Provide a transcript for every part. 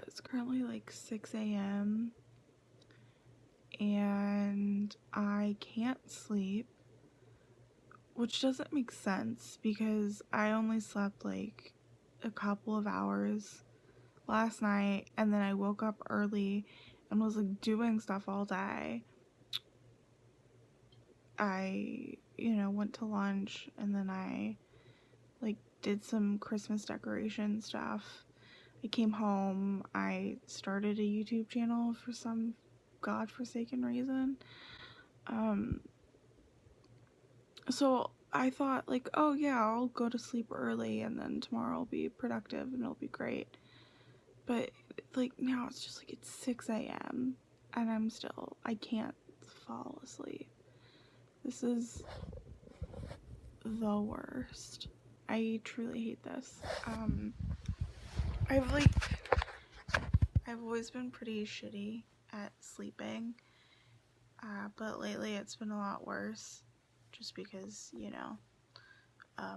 It's currently like 6 a.m. and I can't sleep, which doesn't make sense because I only slept like a couple of hours last night, and then I woke up early and was like doing stuff all day. I, went to lunch, and then I like did some Christmas decoration stuff. I came home, I started a YouTube channel for some godforsaken reason. So I thought like, oh yeah, I'll go to sleep early and then tomorrow I'll be productive and it'll be great. But like now it's just like it's 6 a.m. and I can't fall asleep. This is the worst. I truly hate this. I've always been pretty shitty at sleeping, but lately it's been a lot worse just because,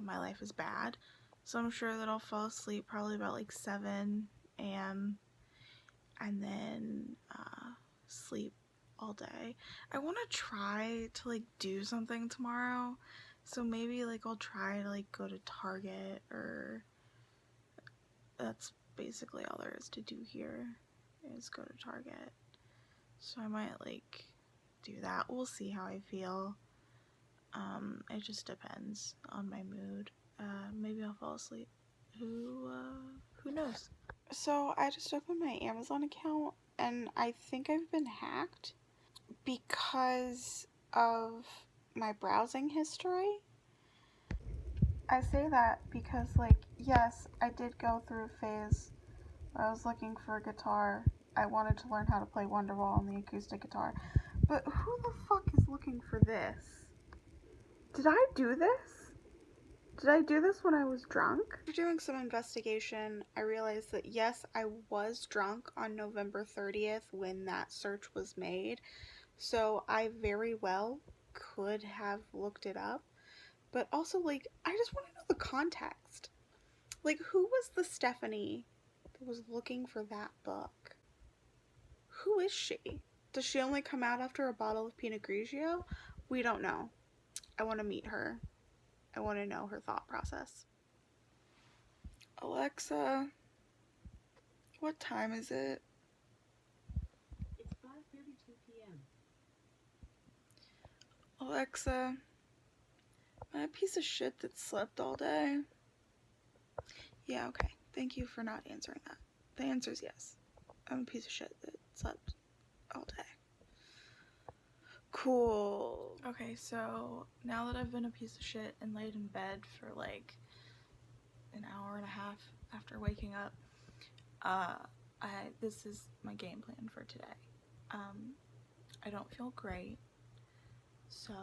my life is bad. So I'm sure that I'll fall asleep probably about like 7 a.m. and then sleep all day. I want to try to like do something tomorrow, so maybe like I'll try to like go to Target, or that's basically all there is to do here is go to Target. So I might like do that. We'll see how I feel. It just depends on my mood. Maybe I'll fall asleep. Who knows? So I just opened my Amazon account and I think I've been hacked because of my browsing history. I say that because, like, yes, I did go through a phase where I was looking for a guitar. I wanted to learn how to play Wonderwall on the acoustic guitar. But who the fuck is looking for this? Did I do this? Did I do this when I was drunk? After doing some investigation, I realized that yes, I was drunk on November 30th when that search was made. So I very well could have looked it up. But also, like, I just want to know the context. Like, who was the Stephanie that was looking for that book? Who is she? Does she only come out after a bottle of Pinot Grigio? We don't know. I want to meet her. I want to know her thought process. Alexa, what time is it? It's 5:32 p.m. Alexa, am I a piece of shit that slept all day? Yeah, okay. Thank you for not answering that. The answer is yes. I'm a piece of shit that slept all day. Cool. Okay, so now that I've been a piece of shit and laid in bed for like an hour and a half after waking up, this is my game plan for today. I don't feel great, so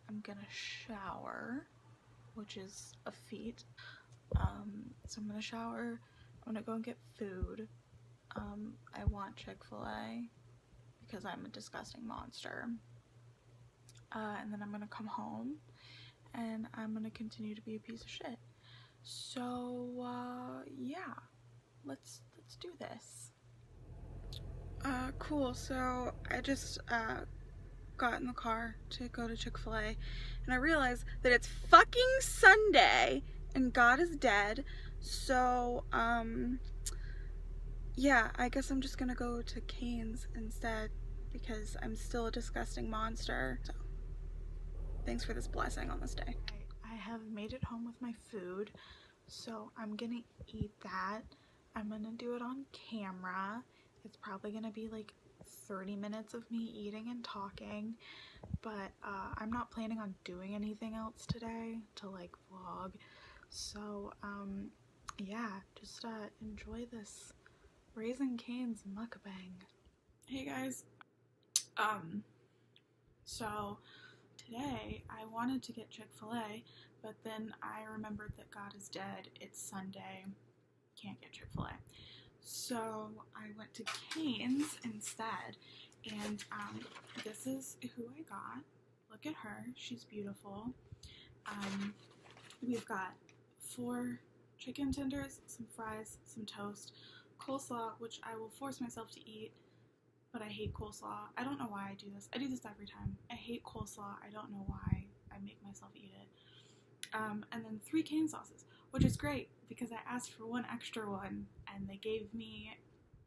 I'm gonna shower, which is a feat. So I'm gonna shower, I'm gonna go and get food. I want Chick-fil-A because I'm a disgusting monster. And then I'm gonna come home and I'm gonna continue to be a piece of shit. So yeah, let's do this. Cool. So I just got in the car to go to Chick-fil-A and I realized that it's fucking Sunday and God is dead. So yeah, I guess I'm just gonna go to Cane's instead because I'm still a disgusting monster. So thanks for this blessing on this day. I have made it home with my food, so I'm gonna eat that. I'm gonna do it on camera. It's probably gonna be like 30 minutes of me eating and talking, but I'm not planning on doing anything else today to like vlog. So yeah, just enjoy this Raising Cane's mukbang. Hey guys, so today I wanted to get Chick-fil-A, but then I remembered that God is dead. It's Sunday, can't get Chick-fil-A. So I went to Cane's instead, and this is who I got. Look at her, she's beautiful. We've got 4 chicken tenders, some fries, some toast, coleslaw, which I will force myself to eat, but I hate coleslaw. I don't know why I do this. I do this every time. I hate coleslaw. I don't know why I make myself eat it. And then 3 cane sauces, which is great because I asked for 1 extra one and they gave me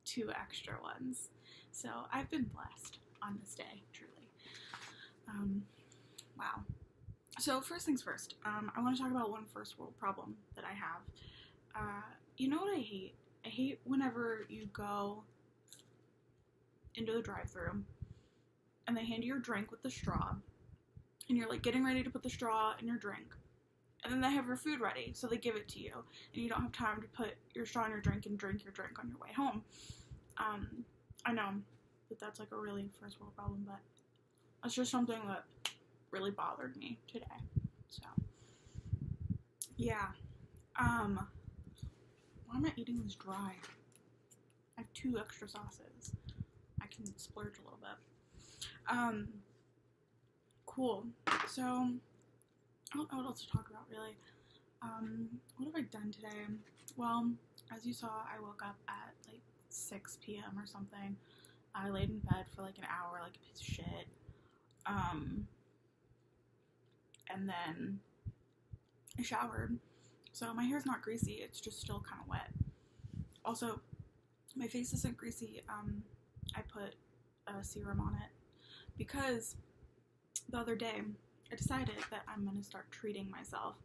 2 extra ones. So I've been blessed on this day, truly. Wow. So first things first, I want to talk about one first world problem that I have. You know what I hate? I hate whenever you go into the drive-thru and they hand you your drink with the straw and you're like getting ready to put the straw in your drink, and then they have your food ready, so they give it to you and you don't have time to put your straw in your drink and drink your drink on your way home. I know that that's like a really first world problem, but it's just something that really bothered me today. So yeah. Why am I eating this dry? I have 2 extra sauces. I can splurge a little bit. Cool. So I don't know what else to talk about really. What have I done today? Well, as you saw, I woke up at like 6 p.m. or something. I laid in bed for like an hour like a piece of shit. And then I showered. So my hair's not greasy, it's just still kind of wet. Also, my face isn't greasy. I put a serum on it because the other day I decided that I'm going to start treating myself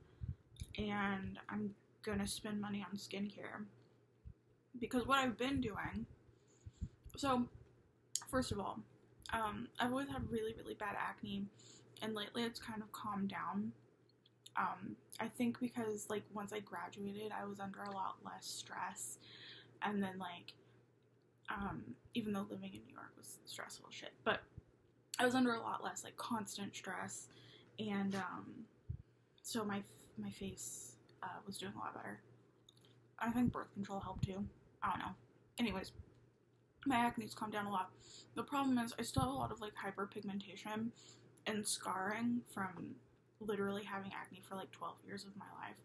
and I'm going to spend money on skincare. Because what I've been doing, so first of all, I've always had really, really bad acne, and lately it's kind of calmed down. I think because like once I graduated, I was under a lot less stress, and then like, even though living in New York was stressful as shit, but I was under a lot less like constant stress, and so my face was doing a lot better. I think birth control helped too. I don't know. Anyways, my acne's calmed down a lot. The problem is I still have a lot of like hyperpigmentation and scarring from literally having acne for like 12 years of my life.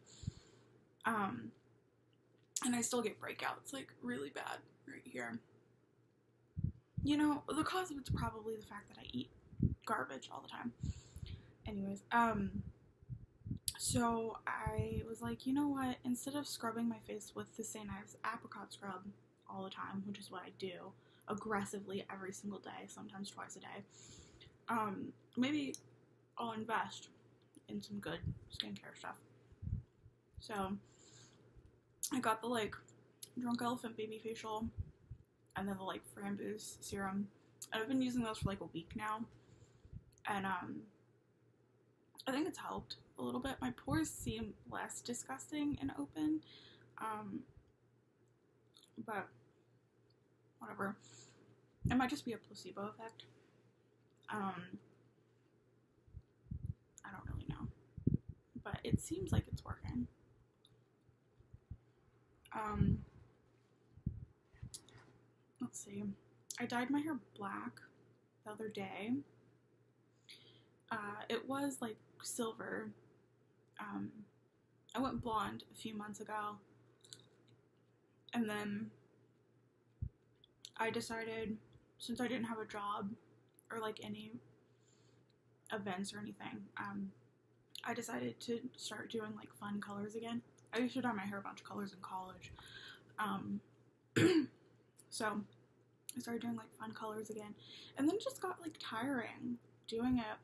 And I still get breakouts like really bad right here. You know, the cause of it's probably the fact that I eat garbage all the time. Anyways, so I was like, you know what, instead of scrubbing my face with the St. Ives apricot scrub all the time, which is what I do aggressively every single day, sometimes twice a day, maybe I'll invest in some good skincare stuff. So I got the like Drunk Elephant baby facial and then the like framboos serum, and I've been using those for like a week now, and I think it's helped a little bit. My pores seem less disgusting and open, but whatever. It might just be a placebo effect. I don't really know, but it seems like it's working. Let's see. I dyed my hair black the other day. It was like silver. I went blonde a few months ago, and then I decided, since I didn't have a job or like any events or anything, I decided to start doing like fun colors again. I used to dye my hair a bunch of colors in college, so I started doing like fun colors again, and then it just got like tiring doing it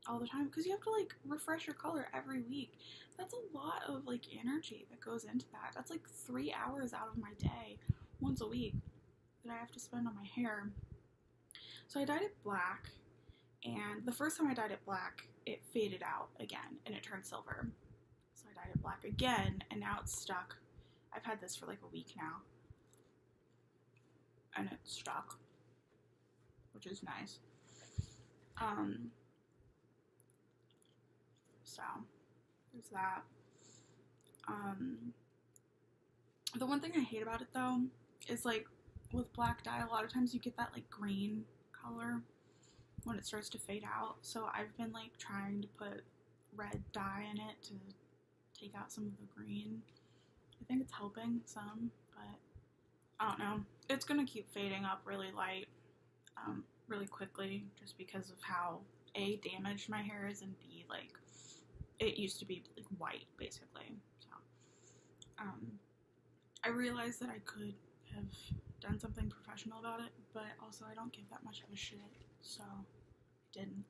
all the time because you have to like refresh your color every week. That's a lot of like energy that goes into that. That's like 3 hours out of my day once a week that I have to spend on my hair. So I dyed it black, and the first time I dyed it black, it faded out again and it turned silver. So I dyed it black again, and now it's stuck. I've had this for like a week now, and it's stuck, which is nice. So there's that. The one thing I hate about it though is like with black dye, a lot of times you get that like green color when it starts to fade out. So I've been like trying to put red dye in it to take out some of the green. I think it's helping some, but I don't know. It's gonna keep fading up really light, really quickly, just because of how A, damaged my hair is, and B, like, it used to be like white, basically. So, I realized that I could have done something professional about it, but also I don't give that much of a shit, so I didn't.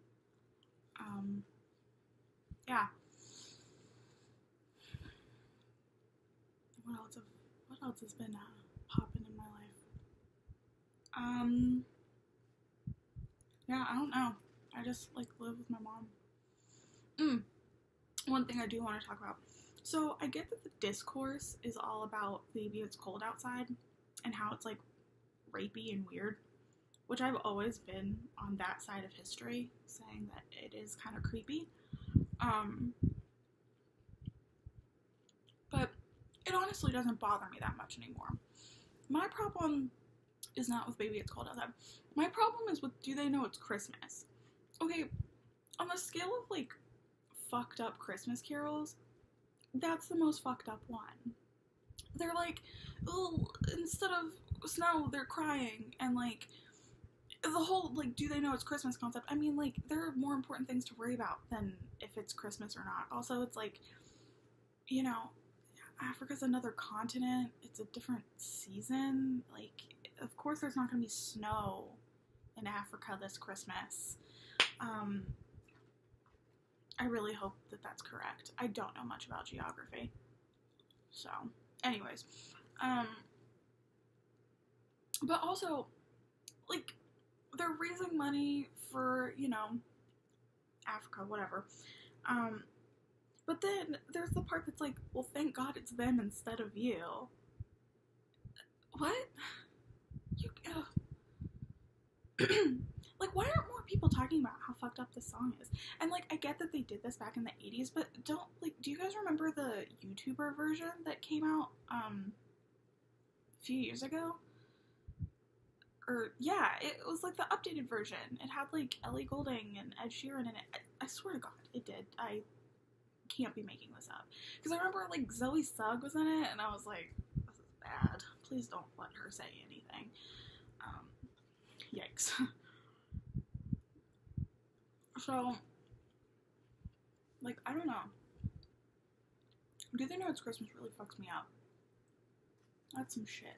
Yeah. What else has been popping in my life? Yeah, I don't know. I just like live with my mom. One thing I do want to talk about. So I get that the discourse is all about Baby It's Cold Outside and how it's like rapey and weird, which I've always been on that side of history, saying that it is kind of creepy. But it honestly doesn't bother me that much anymore. My problem is not with Baby It's Cold Outside. My problem is with Do They Know It's Christmas? Okay, on the scale of like fucked up Christmas carols, that's the most fucked up one. They're like, oh, instead of snow, they're crying, and like the whole like Do They Know It's Christmas concept. I mean, like, there are more important things to worry about than if it's Christmas or not. Also, it's like, you know, Africa's another continent. It's a different season. Like, of course there's not going to be snow in Africa this Christmas. I really hope that that's correct. I don't know much about geography. So, anyways. But also, like, they're raising money for, you know, Africa, whatever. But then there's the part that's like, well, thank God it's them instead of you. What? You, like, why aren't more people talking about how fucked up this song is? And like, I get that they did this back in the 80s, but do you guys remember the YouTuber version that came out a few years ago? Or yeah, it was like the updated version. It had like Ellie Goulding and Ed Sheeran in it. I swear to God, it did. I can't be making this up, because I remember like Zoe Sugg was in it, and I was like, this is bad. Please don't let her say anything. Yikes. So, like, I don't know. Do They Know It's Christmas really fucks me up. That's some shit.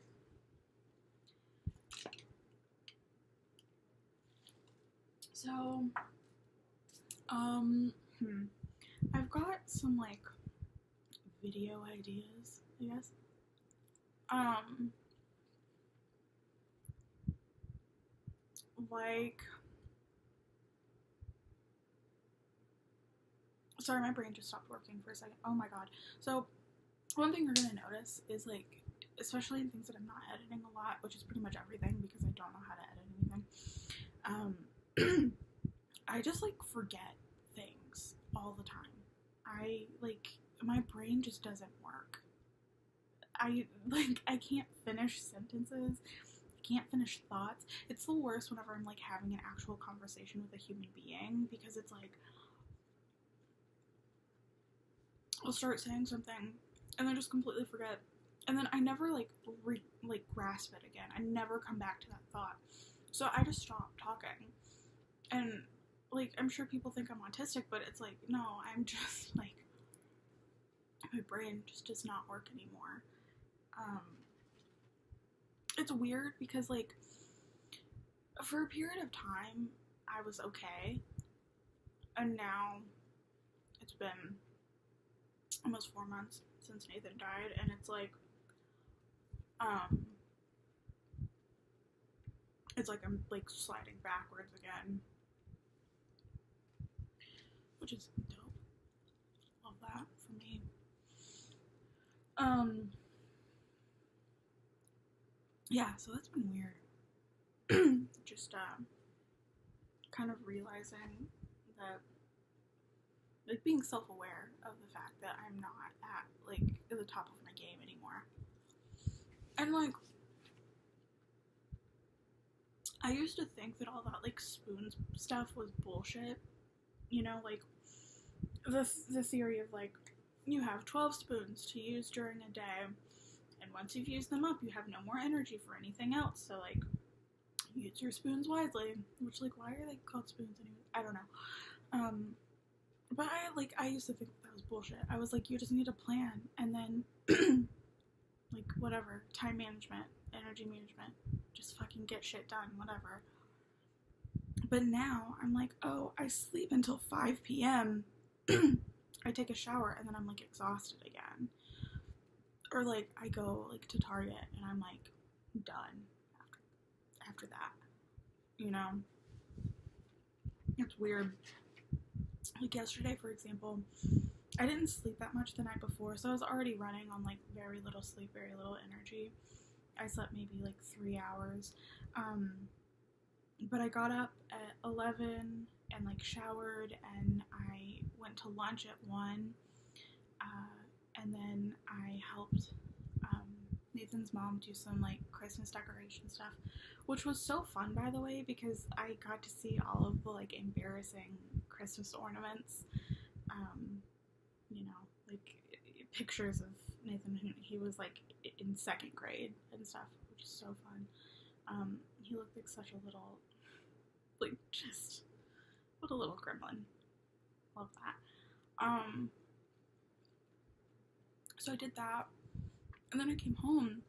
So, I've got some, like, video ideas, I guess. Like, sorry, my brain just stopped working for a second. Oh my God. So, one thing you're gonna notice is, like, especially in things that I'm not editing a lot, which is pretty much everything, because I don't know how to edit anything, I just, like, forget things all the time. My brain just doesn't work. I can't finish sentences. I can't finish thoughts. It's the worst whenever I'm, like, having an actual conversation with a human being, because it's, like, I'll start saying something, and then just completely forget, and then I never, like, grasp it again. I never come back to that thought. So I just stop talking. And, like, I'm sure people think I'm autistic, but it's like, no, I'm just, like, my brain just does not work anymore. It's weird because, like, for a period of time, I was okay, and now it's been almost 4 months since Nathan died, and it's like, I'm, like, sliding backwards again, which is dope. Love that for me. Yeah, so that's been weird. Just, kind of realizing that, like, being self-aware of the fact that I'm not at, like, the top of my game anymore. And, like, I used to think that all that, like, spoons stuff was bullshit. You know, like, the theory of, like, you have 12 spoons to use during a day, And once you've used them up, you have no more energy for anything else. So, like, use your spoons wisely. Which, like, why are they called spoons anyway? I don't know. But I used to think that was bullshit. I was like, you just need a plan, and then, like, whatever, time management, energy management, just fucking get shit done, whatever. But now, I'm like, oh, I sleep until 5 p.m., I take a shower, and then I'm, like, exhausted again. Or, like, I go, like, to Target, and I'm, like, done after that, you know? It's weird. Like, yesterday, for example, I didn't sleep that much the night before, so I was already running on, like, very little sleep, very little energy. I slept maybe, like, 3 hours, but I got up at 11 and, like, showered, and I went to lunch at 1, and then I helped Nathan's mom do some, like, Christmas decoration stuff, which was so fun, by the way, because I got to see all of the, like, embarrassing Christmas ornaments, you know, like, pictures of Nathan, he was, like, in 2nd grade and stuff, which is so fun. He looked like such a little, like, just, what a little gremlin. Love that. So I did that, and then I came home,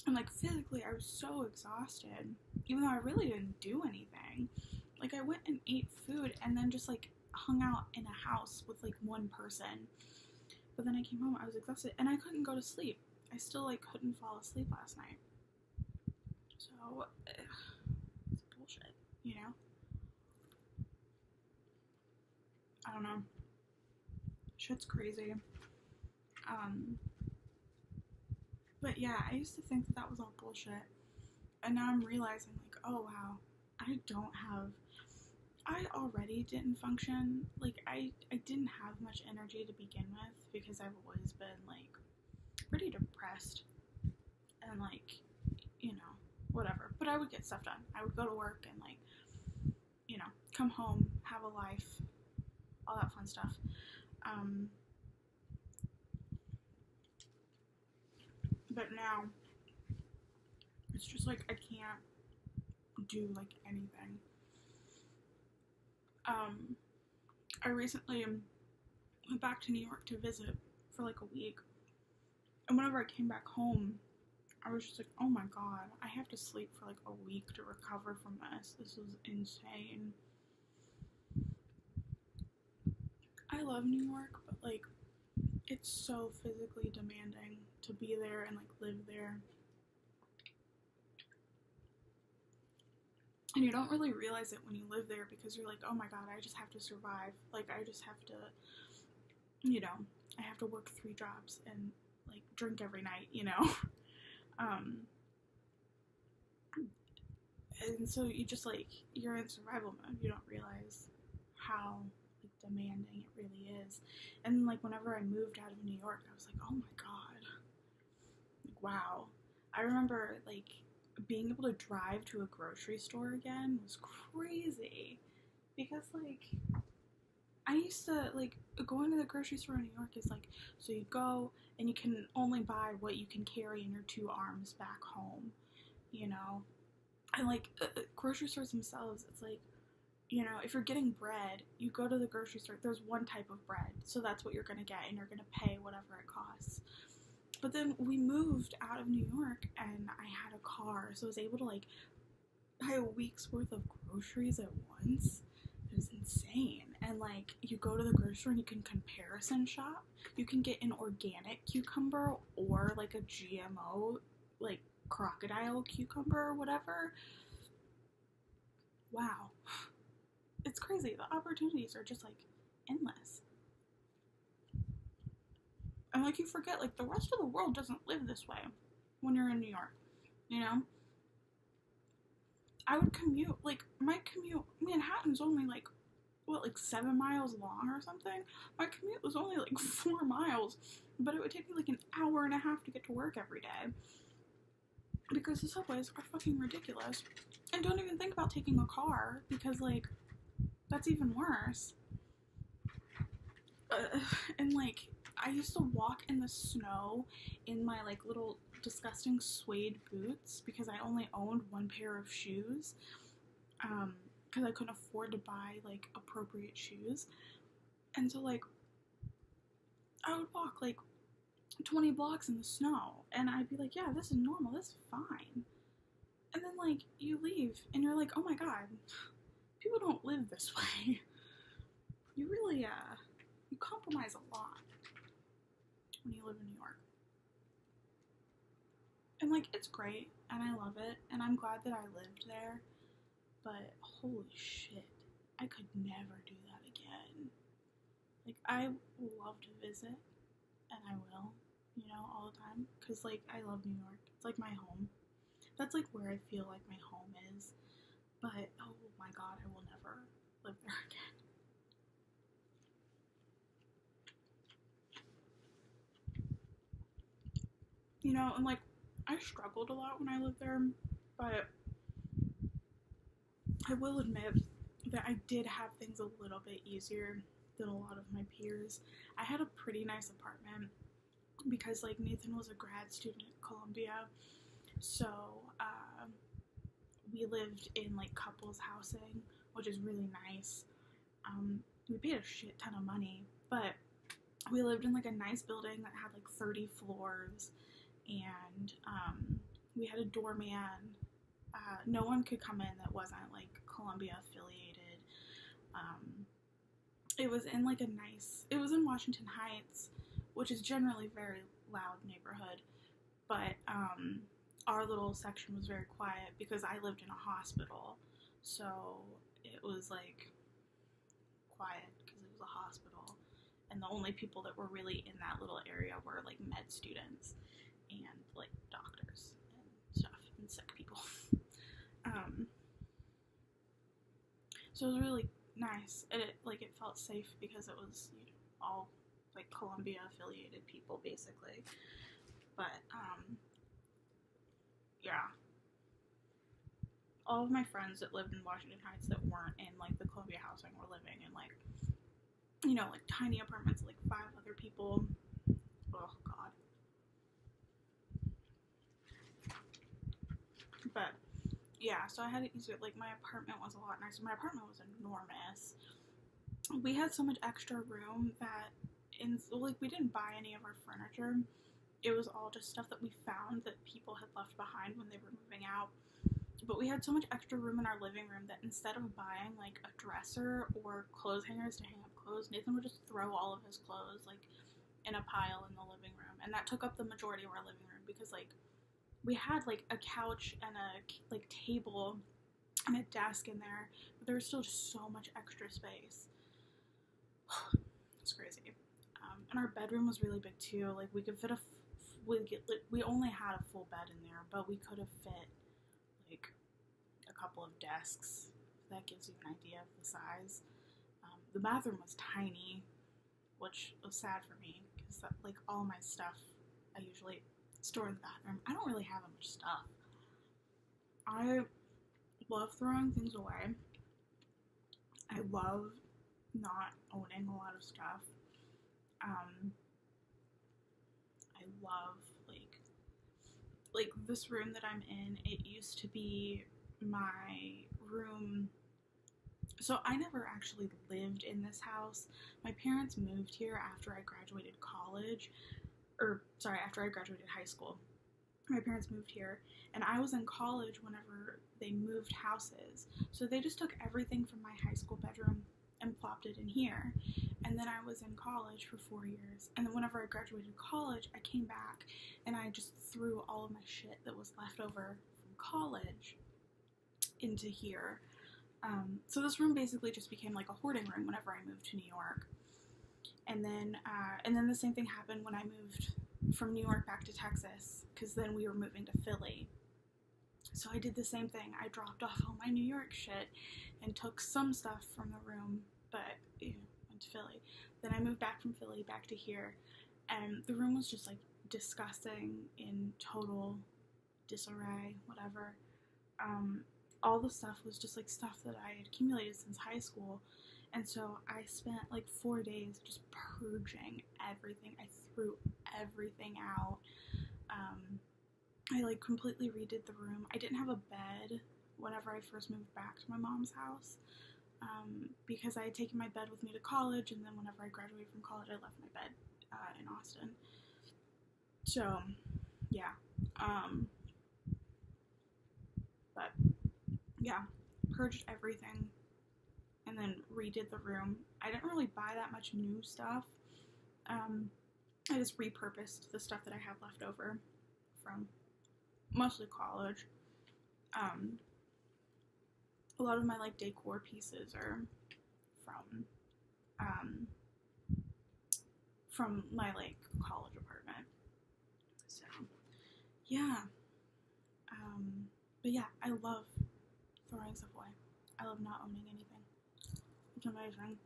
and, like, physically I was so exhausted, even though I really didn't do anything. Like, I went and ate food, and then just, like, hung out in a house with, like, one person. But then I came home, I was exhausted, and I couldn't go to sleep. I still, like, couldn't fall asleep last night. So, it's bullshit, you know? I don't know. Shit's crazy. But yeah, I used to think that was all bullshit. And now I'm realizing, like, oh wow, I already didn't function. Like, I didn't have much energy to begin with because I've always been, like, pretty depressed. And, like, you know, whatever. But I would get stuff done. I would go to work and, like, you know, come home, have a life, all that fun stuff. But now, it's just, like, I can't do, like, anything. I recently went back to New York to visit for, like, a week. And whenever I came back home, I was just like, oh my god, I have to sleep for, like, a week to recover from this. This is insane. I love New York, but, like, it's so physically demanding to be there and, like, live there. And you don't really realize it when you live there because you're like, oh my god, I just have to survive. Like, I just have to, you know, I have to work 3 jobs and, like, drink every night, you know? And so you just, like, you're in survival mode. You don't realize how, like, demanding it really is. And, like, whenever I moved out of New York, I was like, oh my god. Like, wow. I remember, like, being able to drive to a grocery store again was crazy. Because, like, I used to, like, going to the grocery store in New York is, like, so you go and you can only buy what you can carry in your 2 arms back home, you know? And, like, grocery stores themselves, it's like, you know, if you're getting bread, you go to the grocery store, there's one type of bread, so that's what you're gonna get, and you're gonna pay whatever it costs. But then we moved out of New York, and I had a car, so I was able to, like, buy a week's worth of groceries at once. It was insane. And, like, you go to the grocery store and you can comparison shop. You can get an organic cucumber or, like, a GMO, like, crocodile cucumber or whatever. Wow. It's crazy. The opportunities are just, like, endless. And, like, you forget, like, the rest of the world doesn't live this way when you're in New York, you know? I would commute, like, my commute, Manhattan's only, like, what, like, 7 miles long or something? My commute was only, like, 4 miles, but it would take me, like, an hour and a half to get to work every day. Because the subways are fucking ridiculous. And don't even think about taking a car, because, like, that's even worse. And, like, I used to walk in the snow in my like little disgusting suede boots because I only owned one pair of shoes because I couldn't afford to buy like appropriate shoes. And so like I would walk like 20 blocks in the snow and I'd be like, yeah, this is normal, this is fine. And then like you leave and you're like, oh my god, people don't live this way. You really you compromise a lot when you live in New York. And like it's great and I love it and I'm glad that I lived there, but holy shit, I could never do that again. Like I love to visit and I will, you know, all the time, because like I love New York. It's like my home. That's like where I feel like my home is. But oh my god, I will never live there again. You know, and like I struggled a lot when I lived there, but I will admit that I did have things a little bit easier than a lot of my peers. I had a pretty nice apartment because like Nathan was a grad student at Columbia, so we lived in like couples housing, which is really nice. We paid a shit ton of money, but we lived in like a nice building that had like 30 floors, and we had a doorman. No one could come in that wasn't like Columbia affiliated. It was in like it was in Washington Heights, which is generally a very loud neighborhood, but our little section was very quiet because I lived in a hospital, so it was like quiet because it was a hospital, and the only people that were really in that little area were like med students and like doctors and stuff and sick people. So it was really nice, and it felt safe because it was, you know, all like Columbia affiliated people basically. But yeah, all of my friends that lived in Washington Heights that weren't in like the Columbia housing were living in like, you know, like tiny apartments, like 5 other people. Oh god. But yeah, so I had it easier. Like my apartment was a lot nicer. My apartment was enormous. We had so much extra room that like we didn't buy any of our furniture. It was all just stuff that we found that people had left behind when they were moving out. But we had so much extra room in our living room that instead of buying like a dresser or clothes hangers to hang up clothes, Nathan would just throw all of his clothes like in a pile in the living room, and that took up the majority of our living room because like we had like a couch and a like table and a desk in there, but there was still just so much extra space. It's crazy. And our bedroom was really big too. Like we could fit we only had a full bed in there, but we could have fit like a couple of desks. That gives you an idea of the size. The bathroom was tiny, which was sad for me because like all my stuff I usually store in the bathroom. I don't really have that much stuff. I love throwing things away. I love not owning a lot of stuff. I love like this room that I'm in. It used to be my room. So I never actually lived in this house. My parents moved here after I graduated college. After I graduated high school. My parents moved here, and I was in college whenever they moved houses. So they just took everything from my high school bedroom and plopped it in here. And then I was in college for 4 years. And then whenever I graduated college, I came back and I just threw all of my shit that was left over from college into here. So this room basically just became like a hoarding room whenever I moved to New York. And then the same thing happened when I moved from New York back to Texas, because then we were moving to Philly. So I did the same thing. I dropped off all my New York shit and took some stuff from the room, but went to Philly. Then I moved back from Philly back to here, and the room was just like disgusting, in total disarray, whatever. All the stuff was just like stuff that I had accumulated since high school. And so I spent like 4 days just purging everything. I threw everything out. I like completely redid the room. I didn't have a bed whenever I first moved back to my mom's house, because I had taken my bed with me to college, and then whenever I graduated from college, I left my bed in Austin. So, yeah. But, yeah, purged everything and then redid the room. I didn't really buy that much new stuff. I just repurposed the stuff that I have left over from mostly college. A lot of my like decor pieces are from my like college apartment. So yeah. But yeah, I love throwing stuff away. I love not owning anything. It's amazing.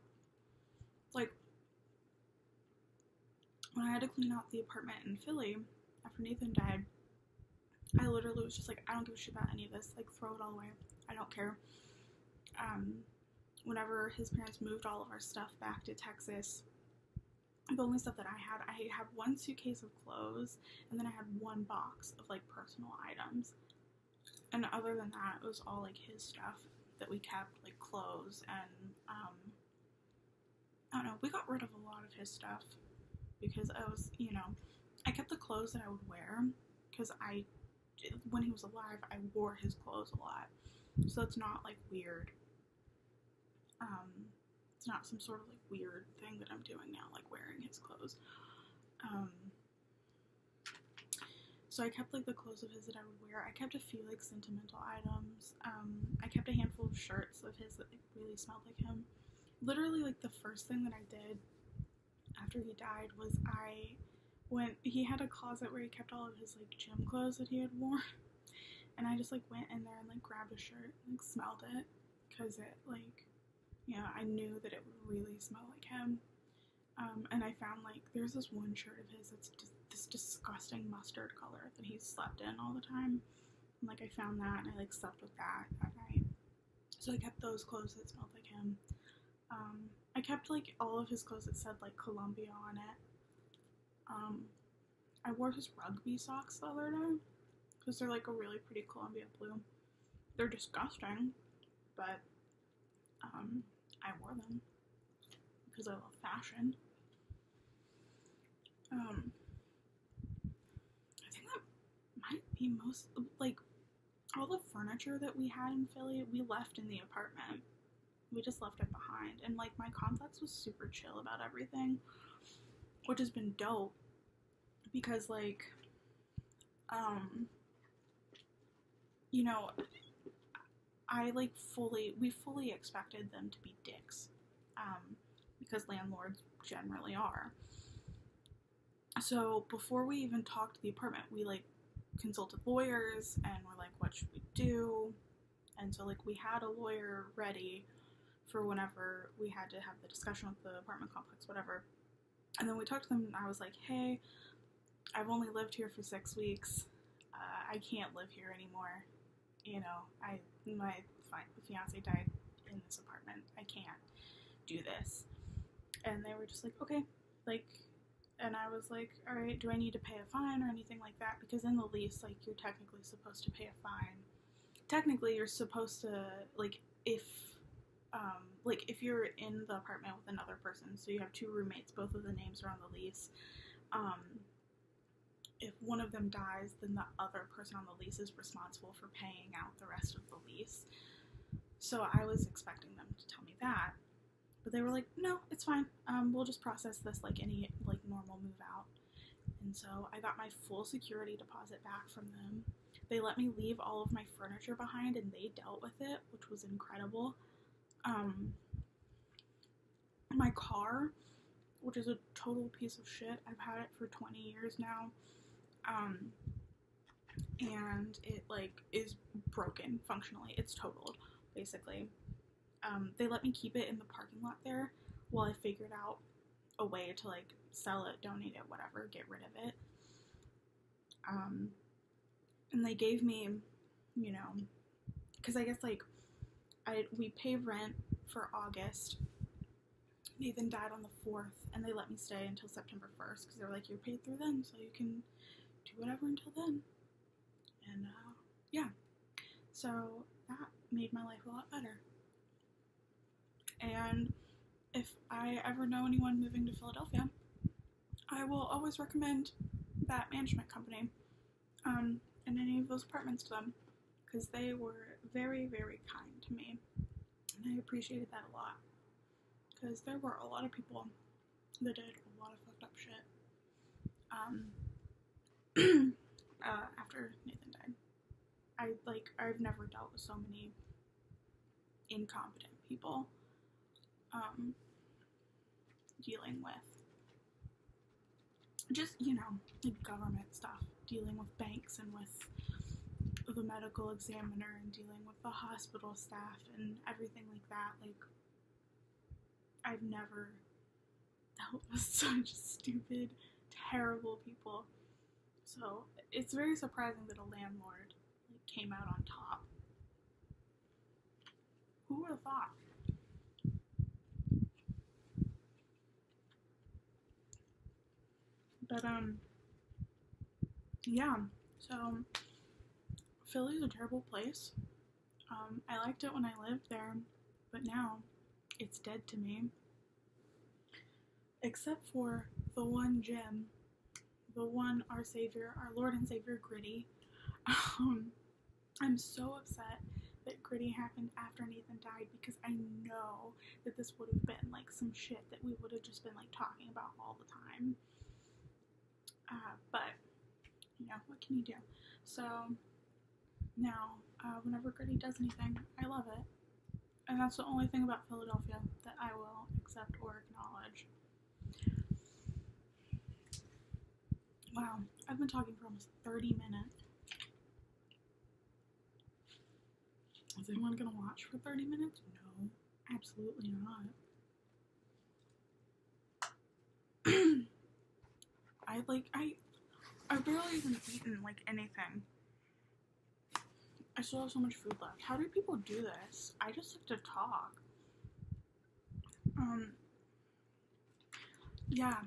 Like when I had to clean out the apartment in Philly after Nathan died, I literally was just like, I don't give a shit about any of this. Like, throw it all away. I don't care. Whenever his parents moved all of our stuff back to Texas, the only stuff that I had one suitcase of clothes, and then I had one box of like personal items. And other than that, it was all like his stuff that we kept, like clothes, and I don't know, we got rid of a lot of his stuff because I was, I kept the clothes that I would wear because when he was alive, I wore his clothes a lot. So it's not like weird. It's not some sort of like weird thing that I'm doing now, like wearing his clothes. So I kept like the clothes of his that I would wear. I kept a few like sentimental items. I kept a handful of shirts of his that like really smelled like him. Literally like the first thing that I did after he died was he had a closet where he kept all of his like gym clothes that he had worn, and I just like went in there and like grabbed a shirt and like smelled it because it like, I knew that it would really smell like him. And I found like there's this one shirt of his that's this disgusting mustard color that he slept in all the time, and like I found that and I like slept with that night. So I kept those clothes that smelled like him. I kept like all of his clothes that said like Columbia on it. I wore his rugby socks the other day because they're like a really pretty Columbia blue. They're disgusting, but I wore them because I love fashion. I think that might be most, like, all the furniture that we had in Philly, we left in the apartment. We just left it behind. And, like, my complex was super chill about everything, which has been dope because, like, we fully expected them to be dicks, because landlords generally are. So before we even talked to the apartment, we like consulted lawyers and we're like, what should we do? And so like we had a lawyer ready for whenever we had to have the discussion with the apartment complex, whatever. And then we talked to them and I was like, hey, I've only lived here for 6 weeks. I can't live here anymore. My fiance died in this apartment. I can't do this. And they were just like, okay, like, and I was like, all right, do I need to pay a fine or anything like that? Because in the lease, like, you're technically supposed to pay a fine. Technically, you're supposed to, like, if you're in the apartment with another person, so you have 2 roommates, both of the names are on the lease, if one of them dies, then the other person on the lease is responsible for paying out the rest of the lease. So I was expecting them to tell me that. But they were like, no, it's fine. We'll just process this like any like normal move out. And so I got my full security deposit back from them. They let me leave all of my furniture behind and they dealt with it, which was incredible. My car, which is a total piece of shit. I've had it for 20 years now. And it like is broken functionally. It's totaled, basically. They let me keep it in the parking lot there while I figured out a way to like sell it, donate it, whatever, get rid of it. And they gave me, because I guess like we pay rent for August, Nathan died on the 4th, and they let me stay until September 1st because they were like, you're paid through then, so you can do whatever until then. And yeah, so that made my life a lot better. And if I ever know anyone moving to Philadelphia, I will always recommend that management company and any of those apartments to them, because they were very, very kind to me, and I appreciated that a lot, because there were a lot of people that did a lot of fucked up shit after Nathan died. I've never dealt with so many incompetent people dealing with just, like government stuff, dealing with banks and with the medical examiner and dealing with the hospital staff and everything like that. Like, I've never dealt with such stupid, terrible people. So it's very surprising that a landlord came out on top. Who would have thought? But yeah, so Philly's a terrible place. I liked it when I lived there, but now it's dead to me. Except for the one gym, the one our Lord and Savior, Gritty. I'm so upset that Gritty happened after Nathan died, because I know that this would have been like some shit that we would have just been like talking about all the time. But what can you do? So now, whenever Gritty does anything, I love it. And that's the only thing about Philadelphia that I will accept or acknowledge. Wow, I've been talking for almost 30 minutes. Is anyone gonna watch for 30 minutes? No, absolutely not. I've barely even eaten like anything. I still have so much food left. How do people do this? I just like to talk. Yeah.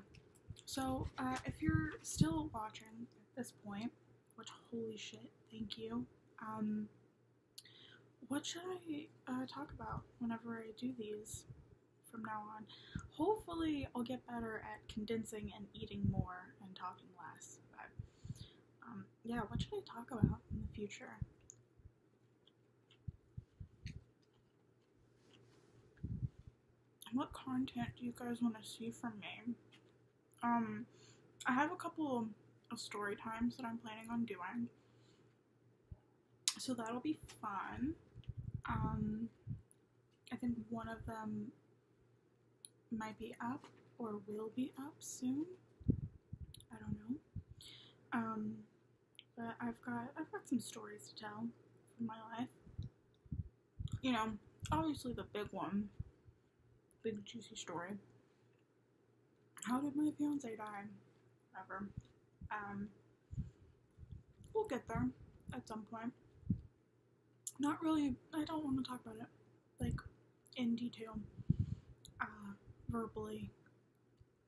So, if you're still watching at this point, which holy shit, thank you. What should I talk about whenever I do these from now on? Hopefully, I'll get better at condensing and eating more and talking less. But yeah, what should I talk about in the future? What content do you guys want to see from me? I have a couple of story times that I'm planning on doing, so that'll be fun. I think one of them might be up or will be up soon. I don't know. But I've got some stories to tell from my life. Obviously the big one, big juicy story. How did my fiance die? Whatever. We'll get there at some point. Not really, I don't want to talk about it, like, in detail, verbally,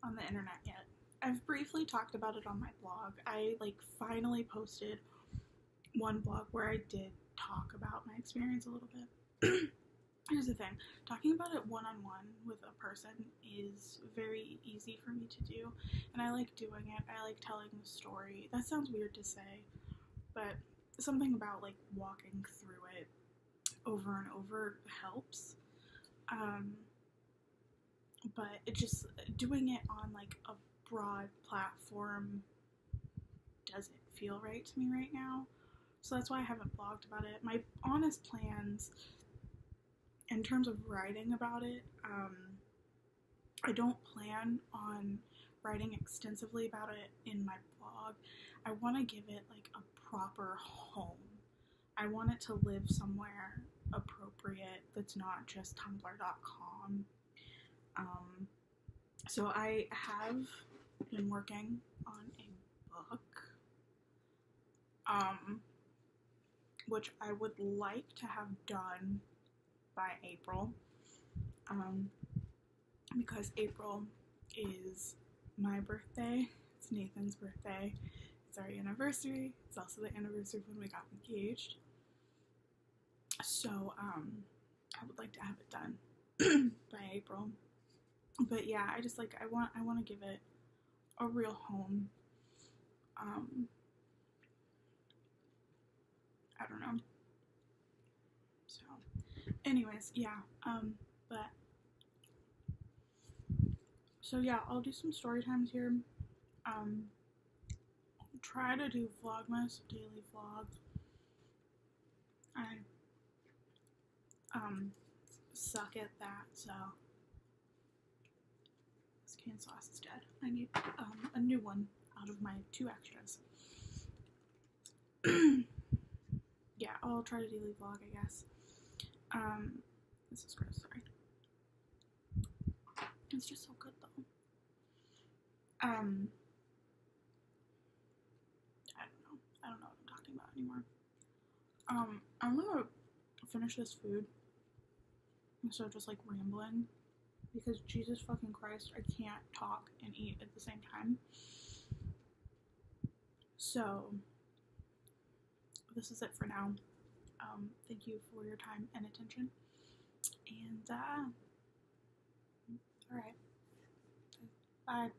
on the internet yet. I've briefly talked about it on my blog. I, finally posted one blog where I did talk about my experience a little bit. Here's the thing, talking about it one-on-one with a person is very easy for me to do, and I like doing it. I like telling the story. That sounds weird to say, but something about, walking through it over and over helps. But it just, doing it on, a broad platform doesn't feel right to me right now. So that's why I haven't blogged about it. My honest plans, in terms of writing about it, I don't plan on writing extensively about it in my blog. I want to give it, a proper home. I want it to live somewhere appropriate that's not just tumblr.com. So I have been working on a book, which I would like to have done by April. because April is my birthday. It's Nathan's birthday. It's our anniversary. It's also the anniversary of when we got engaged. So I would like to have it done by April. But yeah, I just like I want to give it a real home. I don't know. So anyways, yeah. But so yeah, I'll do some story times here. Try to do Vlogmas, daily vlog. I suck at that, so this canned sauce is dead. I need a new one out of my 2 extras. Yeah, I'll try to daily vlog, I guess. This is gross, sorry. It's just so good though. I don't know what I'm talking about anymore. I'm gonna finish this food instead of just like rambling, because Jesus fucking Christ, I can't talk and eat at the same time. So this is it for now. Thank you for your time and attention, and alright, bye.